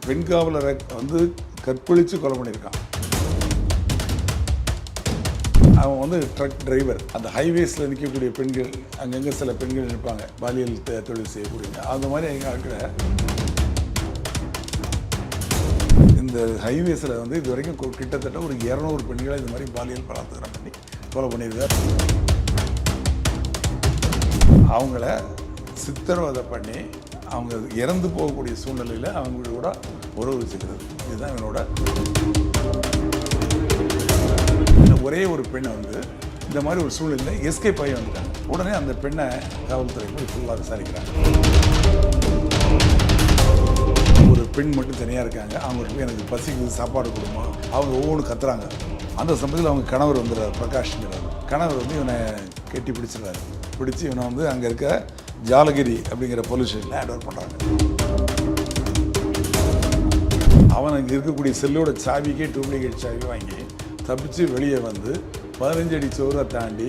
பெண் காவலரை வந்து கற்பழித்து கொலை பண்ணியிருக்கான். அவன் வந்து ட்ரக் டிரைவர். அந்த ஹைவேஸில் நிற்கக்கூடிய பெண்கள், அங்கங்கே சில பெண்கள் நிற்பாங்க பாலியல் தொழில் செய்யக்கூடிய, அந்த மாதிரி எங்கள் இருக்கிற இந்த ஹைவேஸில் வந்து இது வரைக்கும் கிட்டத்தட்ட ஒரு 200 பெண்களை இது மாதிரி பாலியல் பலாத்காரம் பண்ணி கொலை பண்ணியிருக்கார். அவங்கள சித்திரவதை பண்ணி அவங்க இறந்து போகக்கூடிய சூழ்நிலையில் அவங்களோட உறவு வச்சுக்கிறது. இதுதான் இவனோட. ஒரே ஒரு பெண்ணை வந்து இந்த மாதிரி ஒரு சூழ்நிலையில் எஸ்கேப் ஆகி வந்துட்டாங்க. உடனே அந்த பெண்ணை காவல்துறை போய் ஃபுல்லாக விசாரிக்கிறாங்க. ஒரு பெண் மட்டும் தனியாக இருக்காங்க. அவங்களுக்கு எனக்கு பசிக்கு சாப்பாடு கொடுமா, அவங்க ஒவ்வொன்று கத்துறாங்க. அந்த சமயத்தில் அவங்க கணவர் வந்துடுறாரு, பிரகாஷ்ங்கிறார். கணவர் வந்து இவனை கெட்டி பிடிச்சிடுறாரு. பிடிச்சி இவனை வந்து அங்கே இருக்க ஜாலகிரி அப்படிங்கிற போலீஸ் ஸ்டேஷனில் ஹேண்ட் ஓவர் பண்ணுறாங்க. அவன் இங்கே இருக்கக்கூடிய செல்லோட சாவிக்கே டூப்ளிகேட் சாவி வாங்கி தப்பிச்சு வெளியே வந்து 15 அடி சோறை தாண்டி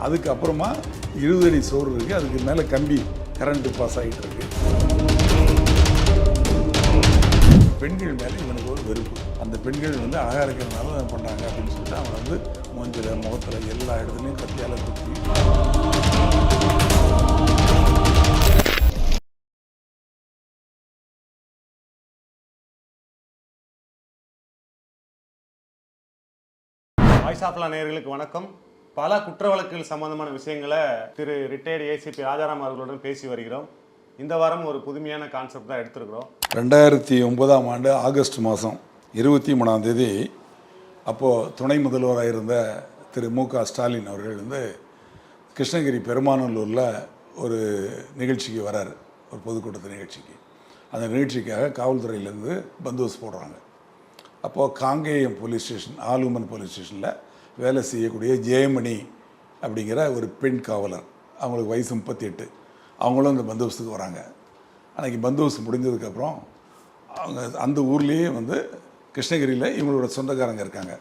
அதுக்கப்புறமா 20 அடி சோறு இருக்குது. அதுக்கு மேலே கம்பி கரண்ட்டு பாஸ் ஆகிட்டு இருக்கு. பெண்கள் மேலே இவனுக்கு ஒரு வெறுப்பு. அந்த பெண்கள் வந்து அழகாக இருக்கிறதுனால பண்ணுறாங்க அப்படின்னு சொல்லிட்டு அவன் வந்து மூஞ்சில் முகத்தில் எல்லா இடத்துலையும் கத்தியால் குத்தி. வாய்ஸ் ஆஃப் லா நேயர்களுக்கு வணக்கம். பல குற்ற வழக்குகள் சம்பந்தமான விஷயங்களை திரு ரிட்டையர்டு ஏசிபி ராஜாராம் அவர்களுடன் பேசி வருகிறோம். இந்த வாரம் ஒரு புதுமையான கான்செப்ட் தான் எடுத்துருக்கிறோம். 2009ஆம் ஆண்டு ஆகஸ்ட் மாதம் 23ஆம் தேதி அப்போது துணை முதல்வராக இருந்த திரு மு.க. ஸ்டாலின் அவர்கள் வந்து கிருஷ்ணகிரி பெருமாநல்லூரில் ஒரு நிகழ்ச்சிக்கு வராரு, ஒரு பொதுக்கூட்டத்து நிகழ்ச்சிக்கு. அந்த நிகழ்ச்சிக்காக காவல்துறையிலேருந்து பந்தோபஸ்து போடுறாங்க. அப்போது காங்கேயம் போலீஸ் ஸ்டேஷன், ஆலுமன் போலீஸ் ஸ்டேஷனில் வேலை செய்யக்கூடிய ஜெயமணி அப்படிங்கிற ஒரு பெண் காவலர், அவங்களுக்கு வயசு 38, அவங்களும் அந்த பந்தோபஸ்துக்கு வராங்க. அன்றைக்கி பந்தோபஸ்து முடிஞ்சதுக்கப்புறம் அவங்க அந்த ஊர்லேயே வந்து கிருஷ்ணகிரியில் இவங்களோட சொந்தக்காரங்க இருக்காங்க.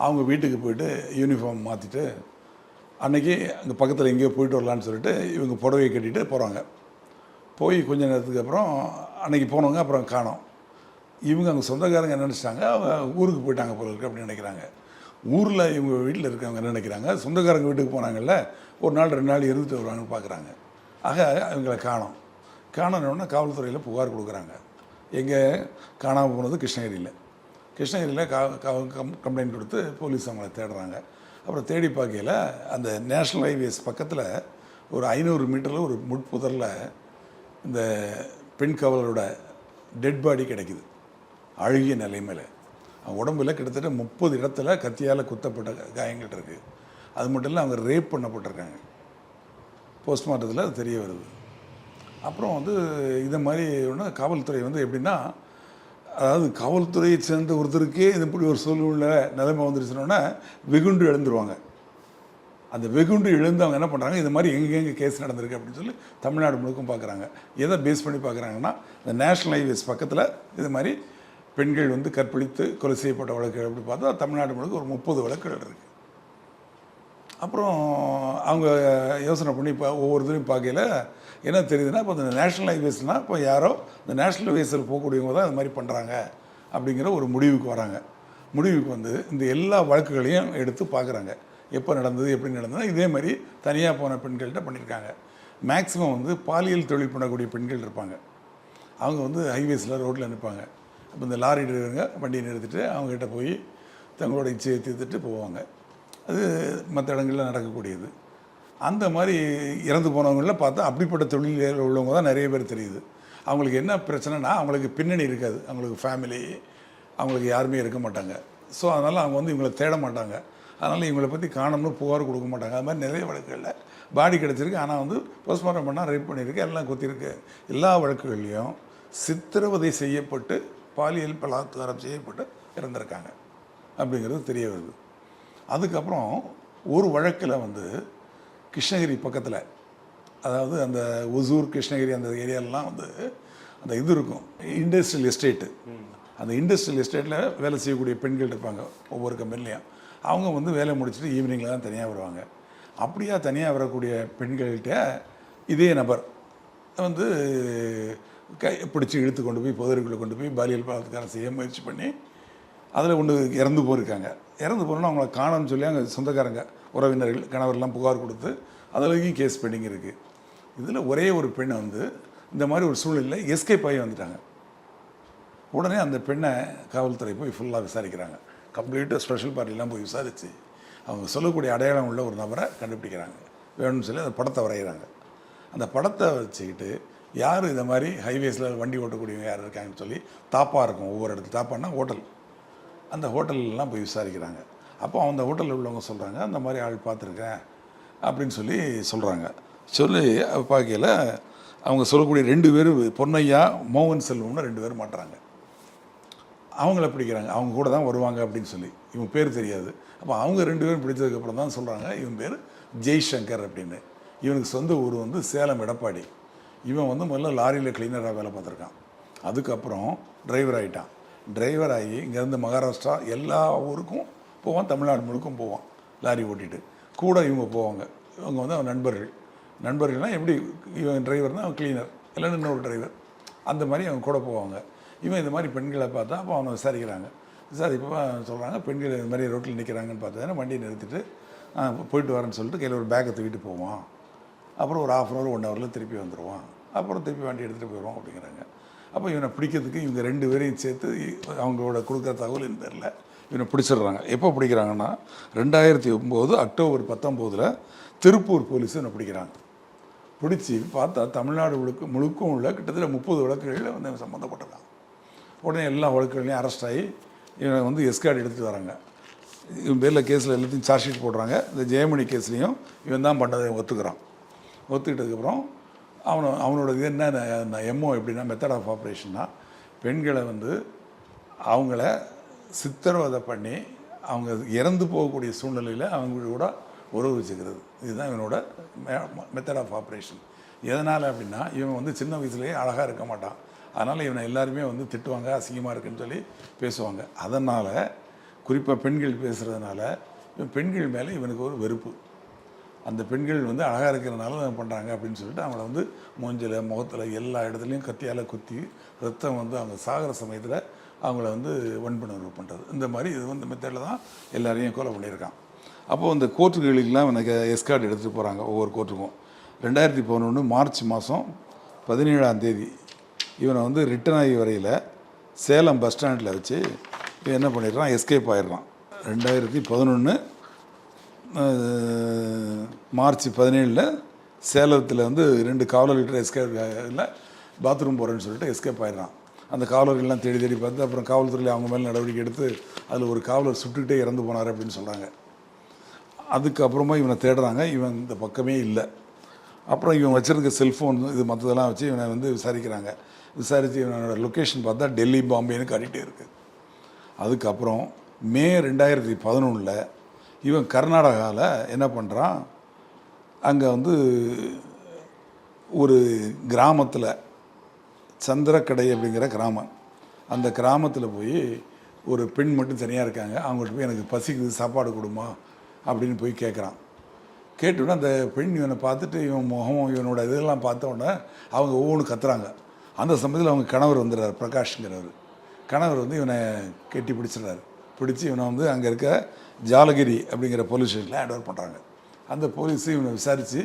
அவங்க வீட்டுக்கு போய்ட்டு யூனிஃபார்ம் மாற்றிட்டு அன்றைக்கி அங்கே பக்கத்தில் எங்கேயோ போயிட்டு வரலான்னு சொல்லிட்டு இவங்க புடவையை கட்டிட்டு போகிறாங்க. போய் கொஞ்ச நேரத்துக்கு அப்புறம் அன்றைக்கி போனவங்க அப்புறம் காணோம். இவங்க அங்கே சொந்தக்காரங்க என்ன நினச்சிட்டாங்க, அவங்க ஊருக்கு போயிட்டாங்க போல இருக்குது அப்படின்னு நினைக்கிறாங்க. ஊரில் இவங்க வீட்டில் இருக்கவங்க என்ன நினைக்கிறாங்க, சொந்தக்காரங்க வீட்டுக்கு போனாங்கல்ல, ஒரு நாள் 2 நாள் இருந்துட்டு வருவாங்கன்னு பார்க்குறாங்க. ஆக இவங்களை காணோன்னா காவல்துறையில் புகார் கொடுக்குறாங்க. எங்கே காணாமல் போனது கிருஷ்ணகிரியில் கம்ப்ளைண்ட் கொடுத்து போலீஸ் அவங்கள தேடுறாங்க. அப்புறம் தேடி பார்க்கையில் அந்த நேஷ்னல் ஹைவேஸ் பக்கத்தில் ஒரு 500 மீட்டரில் ஒரு முட்புதரில் இந்த பெண் காவலரோட டெட் பாடி கிடைக்குது, அழுகிய நிலைமையில். அவங்க உடம்புல கிட்டத்தட்ட 30 இடத்துல கத்தியால் குத்தப்பட்ட காயங்கள் இருக்குது. அது மட்டும் இல்லை, அவங்க ரேப் பண்ணப்பட்டிருக்காங்க. போஸ்ட்மார்ட்டத்தில் அது தெரிய வருது. அப்புறம் வந்து இதை மாதிரி ஒன்று காவல்துறை வந்து எப்படின்னா, அதாவது காவல்துறையை சேர்ந்த ஒருத்தருக்கே இது இப்படி ஒரு சூழ்நிலை நிலைமை வந்துருச்சுனோன்னா வெகுண்டு எழுந்துருவாங்க. அந்த வெகுண்டு எழுந்து அவங்க என்ன பண்ணுறாங்க, இது மாதிரி எங்கெங்கே கேஸ் நடந்திருக்கு அப்படின்னு சொல்லி தமிழ்நாடு முழுக்கும் பார்க்குறாங்க. எதை பேஸ் பண்ணி பார்க்குறாங்கன்னா, இந்த நேஷ்னல் ஹைவேஸ் பக்கத்தில் இது மாதிரி பெண்கள் வந்து கற்பழித்து கொலை செய்யப்பட்ட வழக்குகள் அப்படி பார்த்தா தமிழ்நாடு முழுக்க ஒரு 30 வழக்குகள் இருக்குது. அப்புறம் அவங்க யோசனை பண்ணி இப்போ ஒவ்வொருத்தரையும் பார்க்கையில் என்ன தெரியுதுன்னா, இப்போ இந்த நேஷ்னல் ஹைவேஸ்னால் இப்போ யாரோ இந்த நேஷ்னல் ஹைவேஸில் போகக்கூடியவங்க தான் இது மாதிரி பண்ணுறாங்க அப்படிங்கிற ஒரு முடிவுக்கு வராங்க. முடிவுக்கு வந்து இந்த எல்லா வழக்குகளையும் எடுத்து பார்க்குறாங்க. எப்போ நடந்தது, எப்படி நடந்தது, இதே மாதிரி தனியாக போன பெண்கள்கிட்ட பண்ணியிருக்காங்க. மேக்ஸிமம் வந்து பாலியல் தொழில் பண்ணக்கூடிய பெண்கள் இருப்பாங்க. அவங்க வந்து ஹைவேஸில் ரோட்டில் நிற்பாங்க. அப்போ இந்த லாரி டிரைவருங்க வண்டியை நிறுத்திட்டு அவங்ககிட்ட போய் தங்களோட இச்சையை தீர்த்துட்டு போவாங்க. அது மற்ற இடங்களில் நடக்கக்கூடியது. அந்த மாதிரி இறந்து போனவங்களில் பார்த்தா அப்படிப்பட்ட தொழிலில் உள்ளவங்க தான் நிறைய பேர் தெரியுது. அவங்களுக்கு என்ன பிரச்சனைனா, அவங்களுக்கு பின்னணி இருக்காது, அவங்களுக்கு ஃபேமிலி, அவங்களுக்கு யாருமே இருக்க மாட்டாங்க. ஸோ அதனால் அவங்க வந்து இவங்களை தேட மாட்டாங்க. அதனால் இவங்களை பற்றி காணோம்னு புகார் கொடுக்க மாட்டாங்க. அது மாதிரி நிறைய வழக்குகளில் பாடி கிடச்சிருக்கு, ஆனால் வந்து போஸ்ட்மார்ட்டம் பண்ணால் ரேப் பண்ணியிருக்கு, எல்லாம் கொத்திருக்கு. எல்லா வழக்குகள்லையும் சித்திரவதை செய்யப்பட்டு பாலியல் பலாத்காரம் செய்யப்பட்டு இறந்துருக்காங்க அப்படிங்கிறது தெரிய வருது. அதுக்கப்புறம் ஒரு வழக்கில் வந்து கிருஷ்ணகிரி பக்கத்தில், அதாவது அந்த ஒசூர் கிருஷ்ணகிரி அந்த ஏரியாலெலாம் வந்து அந்த இது இருக்கும், இண்டஸ்ட்ரியல் எஸ்டேட்டு. அந்த இண்டஸ்ட்ரியல் எஸ்டேட்டில் வேலை செய்யக்கூடிய பெண்கள் இருப்பாங்க ஒவ்வொரு கம்பெனிலையும். அவங்க வந்து வேலை முடிச்சுட்டு ஈவினிங்கில் தான் தனியாக வருவாங்க. அப்படியா தனியாக வரக்கூடிய பெண்கள்கிட்ட இதே நபர் வந்து பிடிச்சி இழுத்து கொண்டு போய் புதருக்குள்ளே கொண்டு போய் பாலியல் பலாத்காரம் செய்ய முயற்சி பண்ணி அதில் ஒன்று இறந்து போயிருக்காங்க. இறந்து போனோன்னா அவங்கள காணோம்னு சொல்லி அங்கே சொந்தக்காரங்க உறவினர்கள் கணவர்லாம் புகார் கொடுத்து அதுலேயும் கேஸ் பெண்டிங் இருக்குது. இதில் ஒரே ஒரு பெண்ணை வந்து இந்த மாதிரி ஒரு சூழ்நிலையில் எஸ்கேப் ஆகி வந்துட்டாங்க. உடனே அந்த பெண்ணை காவல்துறை போய் ஃபுல்லாக விசாரிக்கிறாங்க. கம்ப்ளீட்டாக ஸ்பெஷல் பார்ட்டிலாம் போய் விசாரித்து அவங்க சொல்லக்கூடிய அடையாளம் உள்ள ஒரு நபரை கண்டுபிடிக்கிறாங்க. வேணும்னு சொல்லி அந்த படத்தை வரைகிறாங்க. அந்த படத்தை வச்சுக்கிட்டு யார் இந்த மாதிரி ஹைவேஸில் வண்டி ஓட்டக்கூடியவங்க யார் இருக்காங்கன்னு சொல்லி தாப்பாக இருக்கும் ஒவ்வொரு இடத்துல. தாப்பான்னா ஹோட்டல். அந்த ஹோட்டல்லாம் போய் விசாரிக்கிறாங்க. அப்போ அந்த ஹோட்டலில் உள்ளவங்க சொல்கிறாங்க அந்த மாதிரி ஆள் பார்த்துருக்கேன் அப்படின்னு சொல்லி சொல்கிறாங்க. சொல்லி பார்க்கையில் அவங்க சொல்லக்கூடிய 2 பேர் பொன்னையா மோகன் செல்வம்னு 2 பேர் மாட்டுறாங்க. அவங்கள பிடிக்கிறாங்க. அவங்க கூட தான் வருவாங்க அப்படின்னு சொல்லி. இவங்க பேர் தெரியாது. அப்போ அவங்க 2 பேரும் பிடிச்சதுக்கப்புறம் தான் சொல்கிறாங்க இவன் பேர் ஜெய்சங்கர் அப்படின்னு. இவனுக்கு சொந்த ஊர் வந்து சேலம் எடப்பாடி. இவன் வந்து முதல்ல லாரியில் கிளீனராக வேலை பார்த்துருக்கான். அதுக்கப்புறம் டிரைவர் ஆகிட்டான். டிரைவர் ஆகி இங்கேருந்து மகாராஷ்டிரா எல்லா ஊருக்கும் போவான், தமிழ்நாடு முழுக்கும் போவான் லாரி ஓட்டிகிட்டு. கூட இவங்க போவாங்க. இவங்க வந்து அவன் நண்பர்கள்னால் எப்படி இவன் டிரைவர்னால் அவன் கிளீனர் இல்லைன்னு இன்னொரு டிரைவர் அந்த மாதிரி அவங்க கூட போவாங்க. இவன் இந்த மாதிரி பெண்களை பார்த்தா அப்போ அவனை விசாரிக்கிறாங்க. இப்போ சொல்கிறாங்க பெண்கள் இந்த மாதிரி ரோட்டில் நிற்கிறாங்கன்னு பார்த்தா வண்டியை நிறுத்திட்டு போயிட்டு வரேன்னு சொல்லிட்டு கையில் ஒரு பேக்கை தூக்கிட்டு போவான். அப்புறம் ஒரு 1/2 hour 1 hourல திருப்பி வந்துடுவான். அப்புறம் திருப்பி வண்டி எடுத்துகிட்டு போயிடுவான் அப்படிங்கிறாங்க. அப்போ இவனை பிடிக்கிறதுக்கு இவங்க 2 பேரையும் சேர்த்து அவங்களோட கொடுக்குற தகவலின் பேரில் இவனை பிடிச்சிடுறாங்க. எப்போ பிடிக்கிறாங்கன்னா 2009 அக்டோபர் 19 திருப்பூர் போலீஸ் இவனை பிடிக்கிறாங்க. பிடிச்சி பார்த்தா தமிழ்நாடு முழுக்கும் உள்ள கிட்டத்தட்ட 30 வழக்குகளில் வந்து இவன் சம்மந்தப்பட்டிருக்கான். உடனே எல்லா வழக்குகளையும் அரெஸ்ட் ஆகி இவனை வந்து எஸ்கார்டு எடுத்துகிட்டு வராங்க. இவன் பேரில் கேஸில் எல்லாத்தையும் சார்ஜ் ஷீட் போடுறாங்க. இந்த ஜெயமணி கேஸ்லேயும் இவன் தான் பண்ணதை ஒத்துக்கிறான். ஒத்துக்கிட்டதுக்கப்புறம் அவனோட இது என்ன எம்ஓ எப்படின்னா மெத்தட் ஆஃப் ஆப்ரேஷன்னா பெண்களை வந்து அவங்கள சித்திரவதை பண்ணி அவங்க இறந்து போகக்கூடிய சூழ்நிலையில் அவங்க கூட உறவு வச்சுக்கிறது. இதுதான் இவனோட மெத்தட் ஆஃப் ஆப்ரேஷன். எதனால் அப்படின்னா இவன் வந்து சின்ன வயசுலேயே அழகாக இருக்க மாட்டான். அதனால் இவனை எல்லாருமே வந்து திட்டுவாங்க, அசிங்கமாக இருக்குன்னு சொல்லி பேசுவாங்க. அதனால் குறிப்பாக பெண்கள் பேசுகிறதுனால பெண்கள் மேலே இவனுக்கு ஒரு வெறுப்பு. அந்த பெண்கள் வந்து அழகாக இருக்கிறதுனால பண்ணுறாங்க அப்படின்னு சொல்லிட்டு அவங்கள வந்து மூஞ்சில் முகத்தில் எல்லா இடத்துலையும் கத்தியால் குத்தி ரத்தம் வந்து அவங்க சாகிற சமயத்தில் அவங்கள வந்து வன்புணர்வு பண்ணுறது. இந்த மாதிரி இது வந்து மெத்தடில் தான் எல்லாரையும் கொலை பண்ணியிருக்கான். அப்போது இந்த கோர்ட்டுகளுக்கெல்லாம் எனக்கு எஸ்கார்டு எடுத்துகிட்டு போகிறாங்க ஒவ்வொரு கோர்ட்டுக்கும். 2011 மார்ச் மாதம் 17 இவனை வந்து ரிட்டர்ன் ஆகி வரையில் சேலம் பஸ் ஸ்டாண்டில் வச்சு இவன் என்ன பண்ணிடுறான், எஸ்கேப் ஆகிடுறான். 2011 மார்ச் 17 சேலத்தில் வந்து 2 காவலர்கிட்ட எஸ்கேப் இல்லை பாத்ரூம் போகிறேன்னு சொல்லிட்டு எஸ்கேப் ஆகிடுறான். அந்த காவலர்கள்லாம் தேடி தேடி பார்த்து அப்புறம் காவல்துறையில் அவங்க மேலே நடவடிக்கை எடுத்து அதில் ஒரு காவலர் சுட்டுக்கிட்டே இறந்து போனார் அப்படின்னு சொல்கிறாங்க. அதுக்கப்புறமா இவனை தேடுறாங்க. இவன் இந்த பக்கமே இல்லை. அப்புறம் இவன் வச்சுருக்க செல்ஃபோன் இது மற்றதெல்லாம் வச்சு இவனை வந்து விசாரிக்கிறாங்க. விசாரித்து இவனோட லொக்கேஷன் பார்த்தா டெல்லி பாம்பேன்னு காட்டிகிட்டே இருக்குது. அதுக்கப்புறம் மே 2011 இவன் கர்நாடகாவில் என்ன பண்ணுறான், அங்கே வந்து ஒரு கிராமத்தில் சந்திரக்கடை அப்படிங்கிற கிராமம், அந்த கிராமத்தில் போய் ஒரு பெண் மட்டும் தனியாக இருக்காங்க. அவங்கள்ட்ட போய் எனக்கு பசிக்குது சாப்பாடு கொடுமா அப்படின்னு போய் கேட்குறான். கேட்டோன்னே அந்த பெண் இவனை பார்த்துட்டு இவன் முகம் இவனோட இதெல்லாம் பார்த்த உடனே அவங்க ஒவ்வொன்றும் கத்துறாங்க. அந்த சமயத்தில் அவங்க கணவர் வந்துடுறாரு, பிரகாஷ்ங்கிறவர். கணவர் வந்து இவனை கெட்டி பிடிச்சிடுறாரு. பிடிச்சி இவனை வந்து அங்கே இருக்க ஜாலகிரி அப்படிங்கிற போலீஸ் ஸ்டேஷனில் ஹேண்ட் ஓவர் பண்ணுறாங்க. அந்த போலீஸு இவனை விசாரித்து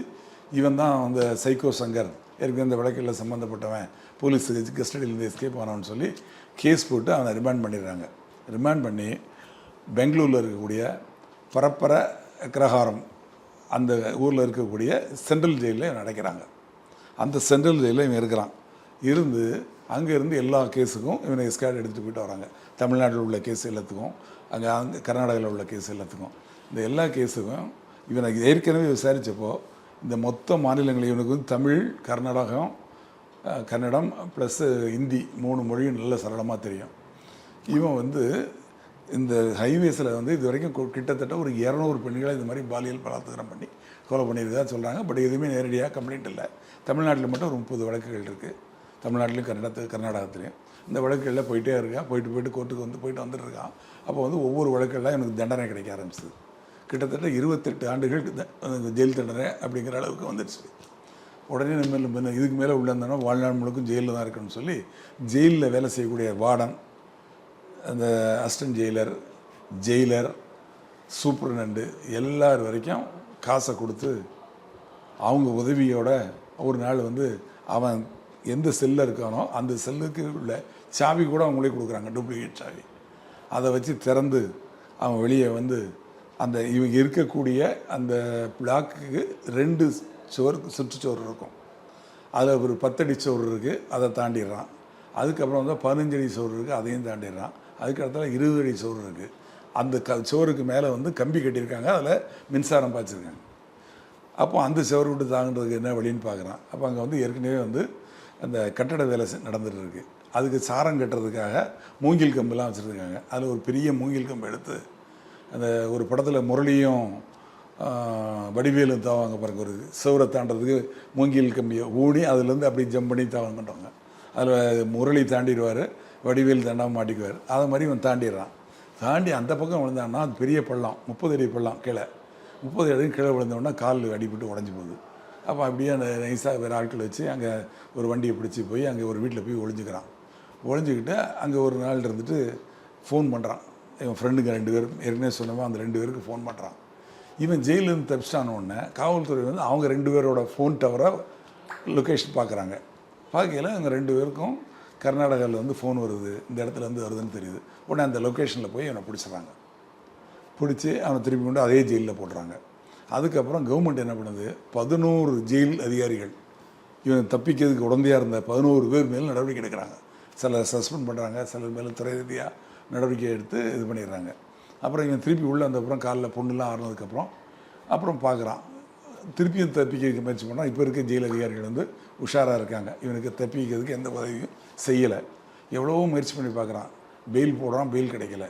இவன் தான் அந்த சைக்கோ சங்கர் ஏற்கனவே இந்த வழக்கில் சம்மந்தப்பட்டவன் போலீஸுக்கு கஸ்டடியிலேருந்து எஸ்கேப் ஆனவன்னு சொல்லி கேஸ் போட்டு அவனை ரிமாண்ட் பண்ணிடுறாங்க. ரிமாண்ட் பண்ணி பெங்களூரில் இருக்கக்கூடிய பரப்பர அக்ரஹாரம் அந்த ஊரில் இருக்கக்கூடிய சென்ட்ரல் ஜெயிலில் இவன் அடைக்கிறாங்க. அந்த சென்ட்ரல் ஜெயிலில் இவன் இருக்கிறான். இருந்து அங்கேருந்து எல்லா கேஸுக்கும் இவனை எஸ்கார்டு எடுத்துகிட்டு போயிட்டு வராங்க. தமிழ்நாட்டில் உள்ள கேஸ் எல்லாத்துக்கும், அங்கே கர்நாடகாவில் உள்ள கேஸ் எல்லாத்துக்கும், இந்த எல்லா கேஸுக்கும் இவனை ஏற்கனவே விசாரித்தப்போ இந்த மொத்த மாநிலங்கள் இவனுக்கு வந்து தமிழ், கன்னடம் ப்ளஸ்ஸு ஹிந்தி 3 மொழியும் நல்ல சரளமாக தெரியும். இவன் வந்து இந்த ஹைவேஸில் வந்து இது வரைக்கும் கிட்டத்தட்ட ஒரு 200 பெண்களை இது மாதிரி பாலியல் பலாத்காரம் பண்ணி கொலை பண்ணியிருந்தா சொல்கிறாங்க. பட் எதுவுமே நேரடியாக கம்ப்ளைண்ட் இல்லை. தமிழ்நாட்டில் மட்டும் ஒரு 30 வழக்குகள் இருக்குது. தமிழ்நாட்டிலையும் கர்நாடகத்துலேயும் இந்த வழக்குகளில் போயிட்டே இருக்கான். போயிட்டு கோர்ட்டுக்கு வந்து போயிட்டு வந்துட்டுருக்கான். அப்போ வந்து ஒவ்வொரு வழக்கெல்லாம் எனக்கு தண்டனை கிடைக்க ஆரம்பிச்சிது. கிட்டத்தட்ட 28 ஆண்டுகள் ஜெயில் தண்டனை அப்படிங்கிற அளவுக்கு வந்துடுச்சு. உடனே நம்ம இதுக்கு மேலே உள்ள இருந்தோன்னா வாழ்நாள் முழுக்கும் ஜெயிலில் தான் இருக்கணும்னு சொல்லி ஜெயிலில் வேலை செய்யக்கூடிய வார்டன், அந்த அசிஸ்டன்ட் ஜெயிலர், சூப்பர்டென்ட் எல்லார் வரைக்கும் காசை கொடுத்து அவங்க உதவியோட ஒரு நாள் வந்து அவன் எந்த செல்லில் இருக்கானோ அந்த செல்லுக்கு உள்ள சாவி கூட அவங்களே கொடுக்குறாங்க, டூப்ளிகேட் சாவி. அதை வச்சு திறந்து அவன் வெளியே வந்து அந்த இவங்க இருக்கக்கூடிய அந்த பிளாக்குக்கு 2 சுற்றுச்சுவர் இருக்கும். அதில் ஒரு 10 அடி சுவர் இருக்குது, அதை தாண்டிடுறான். அதுக்கப்புறம் வந்து 15 அடி சுவர் இருக்குது, அதையும் தாண்டிடுறான். அதுக்கடுத்தால 20 அடி சுவர் இருக்குது. அந்த சுவருக்கு மேலே வந்து கம்பி கட்டியிருக்காங்க, அதில் மின்சாரம் பாய்ச்சிருக்காங்க. அப்போ அந்த சுவர் விட்டு தாங்கிறதுக்கு என்ன வழின்னு பார்க்குறான். அப்போ அங்கே வந்து ஏற்கனவே வந்து அந்த கட்டட வேலை நடந்துகிட்டு இருக்குது. அதுக்கு சாரம் கட்டுறதுக்காக மூங்கில் கம்பெல்லாம் வச்சுருக்காங்க. அதில் ஒரு பெரிய மூங்கில் கம்பு எடுத்து அந்த ஒரு படத்தில் முரளியும் வடிவேலும் தாவாங்க பாருங்க, ஒரு சுவரை தாண்டதுக்கு மூங்கில் கம்பியை ஊனி அதுலேருந்து அப்படி ஜம்ப் பண்ணி தாவாங்கன்றவங்க. அதில் முரளி தாண்டிடுவார், வடிவேல் தாண்டாமல் மாட்டிக்குவார். அதை மாதிரி இவன் தாண்டிடுறான். தாண்டி அந்த பக்கம் விழுந்தான்னா அது பெரிய பள்ளம், 30 அடி பள்ளம். கீழே 30 அடி கீழே விழுந்தோடனே கால் அடிபட்டு உடஞ்சி போகுது. அப்போ அப்படியே அந்த நைஸாக வேறு ஆட்கள் வச்சு அங்கே ஒரு வண்டியை பிடிச்சி போய் அங்கே ஒரு வீட்டில் போய் ஒளிஞ்சுக்கிறான். ஒளிஞ்சிக்கிட்டு அங்கே ஒரு நாள் இருந்துட்டு ஃபோன் பண்ணுறான். இவன் ஃப்ரெண்டுங்க 2 பேர் ஏற்கனவே சொன்னவன் அந்த 2 பேருக்கு ஃபோன் பண்ணுறான். இவன் ஜெயிலேருந்து தப்பிச்சிட்டான உடனே காவல்துறை வந்து அவங்க 2 பேரோட ஃபோன் டவரை லொக்கேஷன் பார்க்குறாங்க. பார்க்கையில் அவங்க 2 பேருக்கும் கர்நாடகாவில் வந்து ஃபோன் வருது, இந்த இடத்துல இருந்து வருதுன்னு தெரியுது. உடனே அந்த லொக்கேஷனில் போய் அவனை பிடிச்சிட்றாங்க. பிடிச்சி அவனை திருப்பி கொண்டு அதே ஜெயிலில் போடுறாங்க. அதுக்கப்புறம் கவர்மெண்ட் என்ன பண்ணுது, 11 ஜெயில் அதிகாரிகள் இவன் தப்பிக்கிறதுக்கு உடந்தையாக இருந்த 11 பேர் மேலே நடவடிக்கை எடுக்கிறாங்க. சிலர் சஸ்பெண்ட் பண்ணுறாங்க, சிலர் மேலே துறை ரீதியாக நடவடிக்கை எடுத்து இது பண்ணிடுறாங்க. அப்புறம் இவன் திருப்பி உள்ளே வந்தப்புறம் காலில் பொண்ணுலாம் ஆறுனதுக்கப்புறம் அப்புறம் பார்க்குறான். திருப்பியும் தப்பிக்கிறதுக்கு முயற்சி பண்ணால் இப்போ இருக்க ஜெயில் அதிகாரிகள் வந்து உஷாராக இருக்காங்க. இவனுக்கு தப்பிக்கிறதுக்கு எந்த உதவியும் செய்யலை. எவ்வளவோ முயற்சி பண்ணி பார்க்குறான், பெயில் போடுறான், பெயில் கிடைக்கல.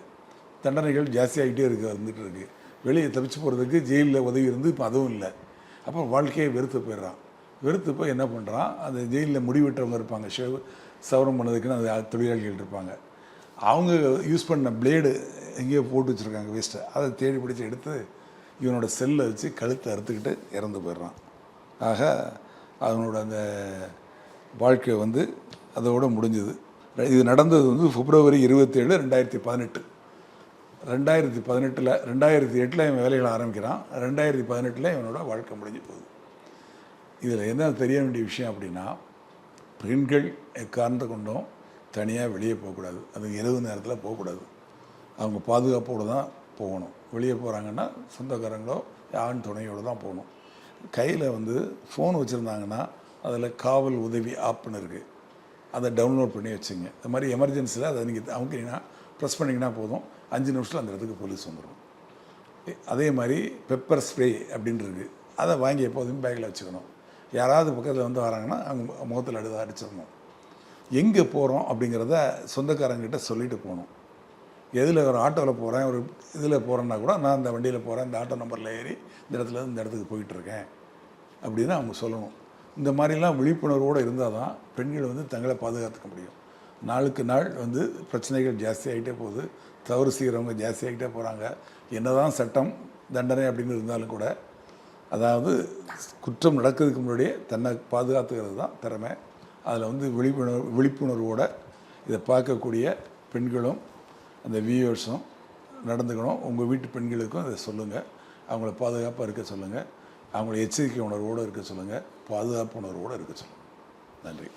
தண்டனைகள் ஜாஸ்தியாகிட்டே வந்துட்டு இருக்குது. வெளியே தப்பிச்சு போகிறதுக்கு ஜெயிலில் உதவி இருந்து இப்போ அதுவும் இல்லை. அப்போ வாழ்க்கையை வெறுத்து போயிடுறான். வெறுத்து போய் என்ன பண்ணுறான், அந்த ஜெயிலில் முடிவெட்டவங்க இருப்பாங்க, சவரம் பண்ணதுக்குன்னு அந்த தொழிலாளிகள் இருப்பாங்க. அவங்க யூஸ் பண்ண பிளேடு எங்கேயோ போட்டு வச்சுருக்காங்க வேஸ்ட்டை, அதை தேடி பிடிச்சி எடுத்து இவனோட செல்லை வச்சு கழுத்தை அறுத்துக்கிட்டு இறந்து போயிடுறான். ஆக அவனோட அந்த வாழ்க்கை வந்து அதோடு முடிஞ்சுது. இது நடந்தது வந்து February 27, 2018. 2018 2008 இவன் வேலைகளை ஆரம்பிக்கிறான். 2018 இவனோட வாழ்க்கை முடிஞ்சு போகுது. இதில் என்ன தெரிய வேண்டிய விஷயம் அப்படின்னா, பெண்கள் எக்காரணத்தை கொண்டும் தனியாக வெளியே போகக்கூடாது. அது இரவு நேரத்தில் போகக்கூடாது. அவங்க பாதுகாப்போடு தான் போகணும். வெளியே போகிறாங்கன்னா சொந்தக்காரங்களோ ஆண் துணையோடு தான் போகணும். கையில் வந்து ஃபோன் வச்சுருந்தாங்கன்னா அதில் காவல் உதவி ஆப்னு இருக்குது, அதை டவுன்லோட் பண்ணி வச்சுங்க. இந்த மாதிரி எமர்ஜென்சியில் அதை நீங்கள் அமுக்கினீங்கன்னா ப்ரெஸ் பண்ணிங்கன்னா போதும், 5 நிமிஷத்தில் அந்த இடத்துக்கு போலீஸ் வந்துடும். அதே மாதிரி பெப்பர் ஸ்ப்ரே அப்படின்னு இருக்குது, அதை வாங்கி எப்போதுமே பேக்கில் வச்சுக்கணும். யாராவது பக்கத்தில் வந்து வராங்கன்னா அவங்க முகத்தில் அடிச்சிடணும். எங்கே போகிறோம் அப்படிங்கிறத சொந்தக்காரங்கிட்ட சொல்லிட்டு போகணும். எதில் ஒரு ஆட்டோவில் போகிறேன், ஒரு இதில் போகிறேன்னா கூட நான் இந்த வண்டியில் போகிறேன், இந்த ஆட்டோ நம்பரில் ஏறி இந்த இடத்துல இந்த இடத்துக்கு போயிட்டுருக்கேன் அப்படின்னு அவங்க சொல்லணும். இந்த மாதிரிலாம் விழிப்புணர்வோடு இருந்தால் தான் பெண்கள் வந்து தங்களை பாதுகாத்துக்க முடியும். நாளுக்கு நாள் வந்து பிரச்சனைகள் ஜாஸ்தியாகிட்டே போகுது, தவறு செய்கிறவங்க ஜாஸ்தியாகிட்டே போகிறாங்க. என்ன தான் சட்டம் தண்டனை அப்படின்னு இருந்தாலும் கூட, அதாவது குற்றம் நடக்கிறதுக்கு முன்னாடியே தன்னை பாதுகாத்துக்கிறது தான் திறமை. அதில் வந்து விழிப்புணர்வோடு இதை பார்க்கக்கூடிய பெண்களும் அந்த வியூவர்ஸும் நடந்துக்கணும். உங்கள் வீட்டு பெண்களுக்கும் அதை சொல்லுங்கள், அவங்கள பாதுகாப்பாக இருக்க சொல்லுங்கள், அவங்கள எச்சரிக்கை உணர்வோடு இருக்க சொல்லுங்கள், பாதுகாப்பு உணர்வோடு இருக்க சொல்லுங்கள். நன்றி.